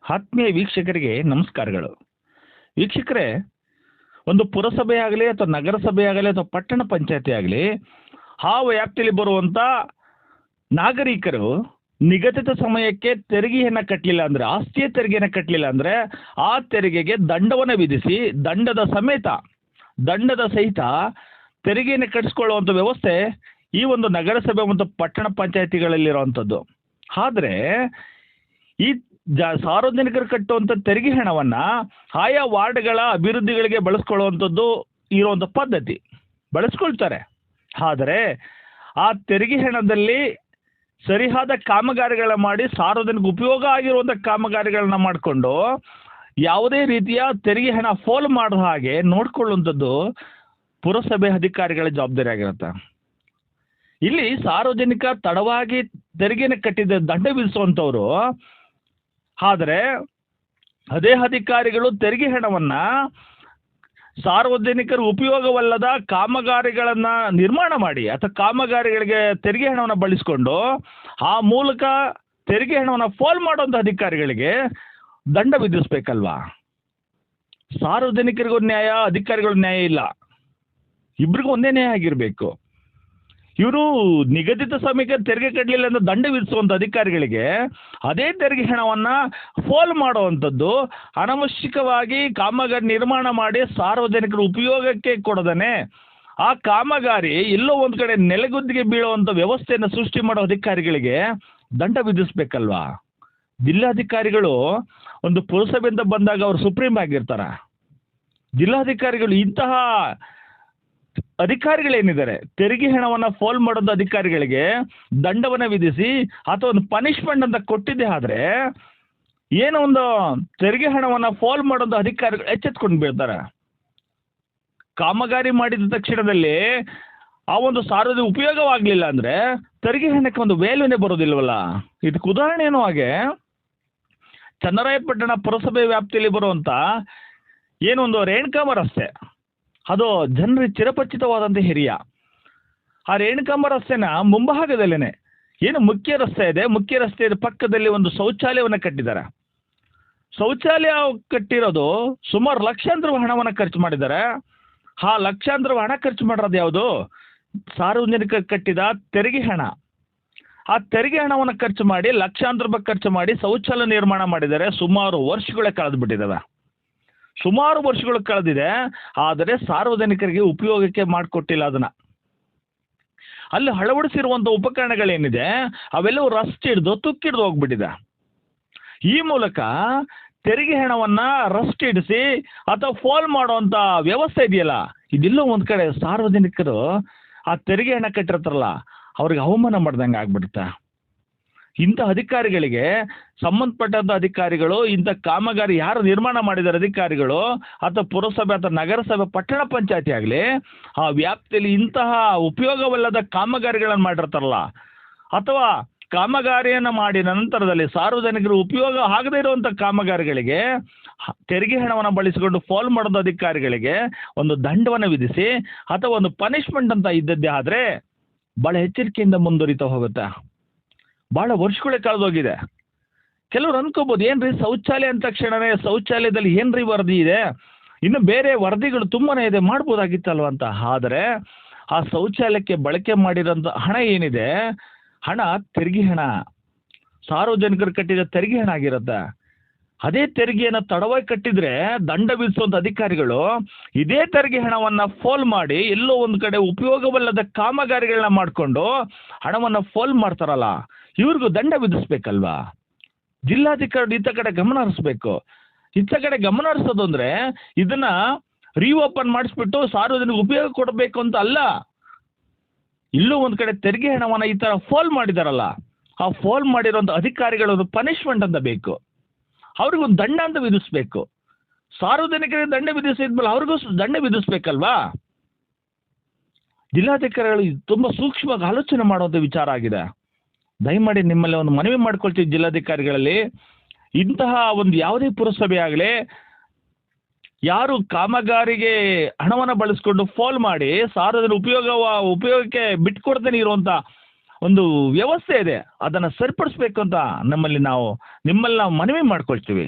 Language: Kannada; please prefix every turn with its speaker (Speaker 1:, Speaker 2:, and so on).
Speaker 1: ಆತ್ಮೀಯ ವೀಕ್ಷಕರಿಗೆ ನಮಸ್ಕಾರಗಳು. ವೀಕ್ಷಕರೇ, ಒಂದು ಪುರಸಭೆ ಆಗಲಿ ಅಥವಾ ನಗರಸಭೆ ಆಗಲಿ ಅಥವಾ ಪಟ್ಟಣ ಪಂಚಾಯತಿ ಆಗಲಿ, ಆ ವ್ಯಾಪ್ತಿಯಲ್ಲಿ ಬರುವಂಥ ನಾಗರಿಕರು ನಿಗದಿತ ಸಮಯಕ್ಕೆ ತೆರಿಗೆಯನ್ನು ಕಟ್ಟಲಿಲ್ಲ ಅಂದರೆ, ಆಸ್ತಿಯ ತೆರಿಗೆಯನ್ನು ಕಟ್ಟಲಿಲ್ಲ ಅಂದರೆ ಆ ತೆರಿಗೆಗೆ ದಂಡವನ್ನು ವಿಧಿಸಿ ದಂಡದ ಸಹಿತ ತೆರಿಗೆಯನ್ನು ಕಟ್ಟಿಸ್ಕೊಳ್ಳುವಂಥ ವ್ಯವಸ್ಥೆ ಈ ಒಂದು ನಗರಸಭೆ ಮತ್ತು ಪಟ್ಟಣ ಪಂಚಾಯತಿಗಳಲ್ಲಿರುವಂಥದ್ದು. ಆದರೆ ಈ ಸಾರ್ವಜನಿಕರು ಕಟ್ಟುವಂಥ ತೆರಿಗೆ ಹಣವನ್ನು ಆಯಾ ವಾರ್ಡ್ಗಳ ಅಭಿವೃದ್ಧಿಗಳಿಗೆ ಬಳಸ್ಕೊಳ್ಳುವಂಥದ್ದು ಇರುವಂಥ ಪದ್ಧತಿ ಬಳಸ್ಕೊಳ್ತಾರೆ. ಆದರೆ ಆ ತೆರಿಗೆ ಹಣದಲ್ಲಿ ಸರಿಯಾದ ಕಾಮಗಾರಿಗಳನ್ನ ಮಾಡಿ ಸಾರ್ವಜನಿಕ ಉಪಯೋಗ ಆಗಿರುವಂಥ ಕಾಮಗಾರಿಗಳನ್ನ ಮಾಡಿಕೊಂಡು ಯಾವುದೇ ರೀತಿಯ ತೆರಿಗೆ ಹಣ ಫೋಲ್ ಮಾಡೋ ಹಾಗೆ ನೋಡ್ಕೊಳ್ಳುವಂಥದ್ದು ಪುರಸಭೆ ಅಧಿಕಾರಿಗಳ ಜವಾಬ್ದಾರಿ ಆಗಿರುತ್ತೆ. ಇಲ್ಲಿ ಸಾರ್ವಜನಿಕ ತಡವಾಗಿ ತೆರಿಗೆನ ಕಟ್ಟಿದ ದಂಡ ವಿಧಿಸುವಂಥವ್ರು, ಆದರೆ ಅದೇ ಅಧಿಕಾರಿಗಳು ತೆರಿಗೆ ಹಣವನ್ನು ಸಾರ್ವಜನಿಕರ ಉಪಯೋಗವಲ್ಲದ ಕಾಮಗಾರಿಗಳನ್ನು ನಿರ್ಮಾಣ ಮಾಡಿ ಅಥವಾ ಕಾಮಗಾರಿಗಳಿಗೆ ತೆರಿಗೆ ಹಣವನ್ನು ಬಳಸಿಕೊಂಡು ಆ ಮೂಲಕ ತೆರಿಗೆ ಹಣವನ್ನು ಫೋಲ್ ಮಾಡುವಂಥ ಅಧಿಕಾರಿಗಳಿಗೆ ದಂಡ ವಿಧಿಸಬೇಕಲ್ವಾ? ಸಾರ್ವಜನಿಕರಿಗೂ ನ್ಯಾಯ, ಅಧಿಕಾರಿಗಳು ನ್ಯಾಯ ಇಲ್ಲ, ಇಬ್ಬರಿಗೂ ಒಂದೇ ನ್ಯಾಯ ಆಗಿರಬೇಕು. ಇವರು ನಿಗದಿತ ಸಮಯಕ್ಕೆ ತೆರಿಗೆ ಕಟ್ಟಲಿಲ್ಲ ಅಂತ ದಂಡ ವಿಧಿಸುವಂಥ ಅಧಿಕಾರಿಗಳಿಗೆ ಅದೇ ತೆರಿಗೆ ಹಣವನ್ನು ಫೋಲ್ ಮಾಡುವಂಥದ್ದು, ಅನವಶ್ಯಕವಾಗಿ ಕಾಮಗಾರಿ ನಿರ್ಮಾಣ ಮಾಡಿ ಸಾರ್ವಜನಿಕರ ಉಪಯೋಗಕ್ಕೆ ಕೊಡದೇ ಆ ಕಾಮಗಾರಿ ಎಲ್ಲೋ ಒಂದು ಕಡೆ ನೆಲೆಗುದ್ದಿಗೆ ಬೀಳುವಂಥ ವ್ಯವಸ್ಥೆಯನ್ನು ಸೃಷ್ಟಿ ಮಾಡೋ ಅಧಿಕಾರಿಗಳಿಗೆ ದಂಡ ವಿಧಿಸ್ಬೇಕಲ್ವಾ? ಜಿಲ್ಲಾಧಿಕಾರಿಗಳು ಒಂದು ಪುರಸಭೆಯಿಂದ ಬಂದಾಗ ಅವರು ಸುಪ್ರೀಂ ಆಗಿರ್ತಾರೆ. ಜಿಲ್ಲಾಧಿಕಾರಿಗಳು ಇಂತಹ ಅಧಿಕಾರಿಗಳೇನಿದ್ದಾರೆ ತೆರಿಗೆ ಹಣವನ್ನು ಫೋಲ್ ಮಾಡೋದು ಅಧಿಕಾರಿಗಳಿಗೆ ದಂಡವನ್ನು ವಿಧಿಸಿ ಅಥವಾ ಒಂದು ಪನಿಷ್ಮೆಂಟ್ ಅಂತ ಕೊಟ್ಟಿದ್ದೆ, ಆದರೆ ಏನೋ ಒಂದು ತೆರಿಗೆ ಹಣವನ್ನು ಫೋಲ್ ಮಾಡೋದು ಅಧಿಕಾರಿಗಳು ಎಚ್ಚೆತ್ಕೊಂಡು ಬೀಳ್ತಾರೆ. ಕಾಮಗಾರಿ ಮಾಡಿದ ತಕ್ಷಣದಲ್ಲಿ ಆ ಒಂದು ಸಾರ್ವಜನಿಕ ಉಪಯೋಗವಾಗಲಿಲ್ಲ ಅಂದರೆ ತೆರಿಗೆ ಹಣಕ್ಕೆ ಒಂದು ವ್ಯಾಲ್ಯೂನೇ ಬರೋದಿಲ್ವಲ್ಲ. ಇದಕ್ಕೆ ಉದಾಹರಣೆ ಏನೋ ಹಾಗೆ ಚನ್ನರಾಯಪಟ್ಟಣ ಪುರಸಭೆ ವ್ಯಾಪ್ತಿಯಲ್ಲಿ ಬರುವಂಥ ಏನೊಂದು ರೇಣುಕಾಂಬ ರಸ್ತೆ, ಅದು ಜನರಿಗೆ ಚಿರಪರಿಚಿತವಾದಂಥ ಏರಿಯಾ. ಆ ರೇಣುಕಾಂಬ ರಸ್ತೆನ ಮುಂಭಾಗದಲ್ಲೇ ಏನು ಮುಖ್ಯ ರಸ್ತೆ ಇದೆ, ಮುಖ್ಯ ರಸ್ತೆಯ ಪಕ್ಕದಲ್ಲಿ ಒಂದು ಶೌಚಾಲಯವನ್ನು ಕಟ್ಟಿದ್ದಾರೆ. ಶೌಚಾಲಯ ಕಟ್ಟಿರೋದು ಸುಮಾರು ಲಕ್ಷಾಂತರ ಹಣವನ್ನು ಖರ್ಚು ಮಾಡಿದ್ದಾರೆ. ಆ ಲಕ್ಷಾಂತರ ಹಣ ಖರ್ಚು ಮಾಡಿರೋದು ಯಾವುದು? ಸಾರ್ವಜನಿಕ ಕಟ್ಟಿದ ತೆರಿಗೆ ಹಣ. ಆ ತೆರಿಗೆ ಹಣವನ್ನು ಖರ್ಚು ಮಾಡಿ ಲಕ್ಷಾಂತರ ರೂಪಾಯಿ ಖರ್ಚು ಮಾಡಿ ಶೌಚಾಲಯ ನಿರ್ಮಾಣ ಮಾಡಿದ್ದಾರೆ. ಸುಮಾರು ವರ್ಷಗಳೇ ಕಳೆದುಬಿಟ್ಟಿದ್ದಾವೆ, ಸುಮಾರು ವರ್ಷಗಳು ಕಳೆದಿದೆ, ಆದರೆ ಸಾರ್ವಜನಿಕರಿಗೆ ಉಪಯೋಗಕ್ಕೆ ಮಾಡಿಕೊಟ್ಟಿಲ್ಲ. ಅದನ್ನು ಅಲ್ಲಿ ಅಳವಡಿಸಿರುವಂಥ ಉಪಕರಣಗಳೇನಿದೆ ಅವೆಲ್ಲವೂ ರಸ್ಟ್ ಹಿಡಿದು ತುಕ್ಕಿಡ್ದು ಹೋಗ್ಬಿಟ್ಟಿದೆ. ಈ ಮೂಲಕ ತೆರಿಗೆ ಹಣವನ್ನು ರಸ್ಟ್ ಹಿಡಿಸಿ ಅಥವಾ ಫೋಲ್ ಮಾಡುವಂಥ ವ್ಯವಸ್ಥೆ ಇದೆಯಲ್ಲ, ಇದೆಲ್ಲೋ ಒಂದು ಕಡೆ ಸಾರ್ವಜನಿಕರು ಆ ತೆರಿಗೆ ಹಣ ಕಟ್ಟಿರ್ತಾರಲ್ಲ ಅವ್ರಿಗೆ ಅವಮಾನ ಮಾಡ್ದಂಗೆ ಆಗ್ಬಿಡುತ್ತೆ. ಇಂಥ ಅಧಿಕಾರಿಗಳಿಗೆ ಸಂಬಂಧಪಟ್ಟಂಥ ಅಧಿಕಾರಿಗಳು, ಇಂಥ ಕಾಮಗಾರಿ ಯಾರು ನಿರ್ಮಾಣ ಮಾಡಿದ್ದಾರೆ ಅಧಿಕಾರಿಗಳು ಅಥವಾ ಪುರಸಭೆ ಅಥವಾ ನಗರಸಭೆ ಪಟ್ಟಣ ಪಂಚಾಯತಿ ಆಗಲಿ, ಆ ವ್ಯಾಪ್ತಿಯಲ್ಲಿ ಇಂತಹ ಉಪಯೋಗವಲ್ಲದ ಕಾಮಗಾರಿಗಳನ್ನು ಮಾಡಿರ್ತಾರಲ್ಲ ಅಥವಾ ಕಾಮಗಾರಿಯನ್ನು ಮಾಡಿದ ನಂತರದಲ್ಲಿ ಸಾರ್ವಜನಿಕರು ಉಪಯೋಗ ಆಗದೇ ಇರುವಂಥ ಕಾಮಗಾರಿಗಳಿಗೆ ತೆರಿಗೆ ಹಣವನ್ನು ಬಳಸಿಕೊಂಡು ಫೋಲ್ ಮಾಡೋದು ಅಧಿಕಾರಿಗಳಿಗೆ ಒಂದು ದಂಡವನ್ನು ವಿಧಿಸಿ ಅಥವಾ ಒಂದು ಪನಿಷ್ಮೆಂಟ್ ಅಂತ ಇದ್ದದ್ದೇ ಆದರೆ ಭಾಳ ಎಚ್ಚರಿಕೆಯಿಂದ ಮುಂದುವರಿತಾ ಹೋಗುತ್ತೆ. ಭಾಳ ವರ್ಷಗಳೇ ಕಳೆದೋಗಿದೆ. ಕೆಲವರು ಅನ್ಕೋಬೋದು, ಏನ್ರಿ ಶೌಚಾಲಯ ಅಂದ ತಕ್ಷಣವೇ ಶೌಚಾಲಯದಲ್ಲಿ ಏನ್ರಿ ವರದಿ ಇದೆ, ಇನ್ನು ಬೇರೆ ವರದಿಗಳು ತುಂಬಾ ಇದೆ, ಮಾಡ್ಬೋದಾಗಿತ್ತಲ್ವ ಅಂತ. ಆದರೆ ಆ ಶೌಚಾಲಯಕ್ಕೆ ಬಳಕೆ ಮಾಡಿರೋಂಥ ಹಣ ಏನಿದೆ, ಹಣ ತೆರಿಗೆ ಹಣ, ಸಾರ್ವಜನಿಕರು ಕಟ್ಟಿದ ತೆರಿಗೆ ಹಣ ಆಗಿರುತ್ತೆ. ಅದೇ ತೆರಿಗೆಯನ್ನು ತಡವಾಗಿ ಕಟ್ಟಿದರೆ ದಂಡ ವಿಧಿಸುವಂಥ ಅಧಿಕಾರಿಗಳು ಇದೇ ತೆರಿಗೆ ಹಣವನ್ನು ಫೋಲ್ ಮಾಡಿ ಎಲ್ಲೋ ಒಂದು ಕಡೆ ಉಪಯೋಗವಲ್ಲದ ಕಾಮಗಾರಿಗಳನ್ನ ಮಾಡಿಕೊಂಡು ಹಣವನ್ನು ಫೋಲ್ ಮಾಡ್ತಾರಲ್ಲ, ಇವ್ರಿಗೂ ದಂಡ ವಿಧಿಸ್ಬೇಕಲ್ವಾ? ಜಿಲ್ಲಾಧಿಕಾರಿ ಇಂಥ ಕಡೆ ಗಮನ ಹರಿಸ್ಬೇಕು. ಇಂಥ ಕಡೆ ಗಮನ ಹರಿಸೋದು ಅಂದರೆ ಇದನ್ನು ರೀಓಪನ್ ಮಾಡಿಸ್ಬಿಟ್ಟು ಸಾರ್ವಜನಿಕ ಉಪಯೋಗ ಕೊಡಬೇಕು ಅಂತ ಅಲ್ಲ. ಇಲ್ಲೂ ಒಂದು ಕಡೆ ತೆರಿಗೆ ಹಣವನ್ನು ಈ ಥರ ಫೋಲ್ ಮಾಡಿದಾರಲ್ಲ, ಆ ಫೋಲ್ ಮಾಡಿರೋಂಥ ಅಧಿಕಾರಿಗಳೊಂದು ಪನಿಷ್ಮೆಂಟ್ ಅಂತ ಬೇಕು, ಅವ್ರಿಗೊಂದು ದಂಡ ಅಂತ ವಿಧಿಸ್ಬೇಕು. ಸಾರ್ವಜನಿಕರಿಗೆ ದಂಡ ವಿಧಿಸಿದ್ಮೇಲೆ ಅವ್ರಿಗೂ ದಂಡ ವಿಧಿಸ್ಬೇಕಲ್ವಾ? ಜಿಲ್ಲಾಧಿಕಾರಿಗಳು ತುಂಬ ಸೂಕ್ಷ್ಮವಾಗಿ ಆಲೋಚನೆ ಮಾಡುವಂಥ ವಿಚಾರ ಆಗಿದೆ. ದಯಮಾಡಿ ನಿಮ್ಮಲ್ಲಿ ಒಂದು ಮನವಿ ಮಾಡ್ಕೊಳ್ತೀವಿ, ಜಿಲ್ಲಾಧಿಕಾರಿಗಳಲ್ಲಿ ಇಂತಹ ಒಂದು ಯಾವುದೇ ಪುರಸಭೆ ಆಗಲಿ ಯಾರು ಕಾಮಗಾರಿಗೆ ಹಣವನ್ನು ಬಳಸ್ಕೊಂಡು ಫೋಲ್ ಮಾಡಿ ಸಾರ್ವಜನಿಕ ಉಪಯೋಗಕ್ಕೆ ಬಿಟ್ಕೊಡ್ತಾನೆ ಇರುವಂಥ ಒಂದು ವ್ಯವಸ್ಥೆ ಇದೆ, ಅದನ್ನು ಸರಿಪಡಿಸ್ಬೇಕು ಅಂತ ನಿಮ್ಮಲ್ಲಿ ನಾವು ಮನವಿ ಮಾಡ್ಕೊಳ್ತೀವಿ.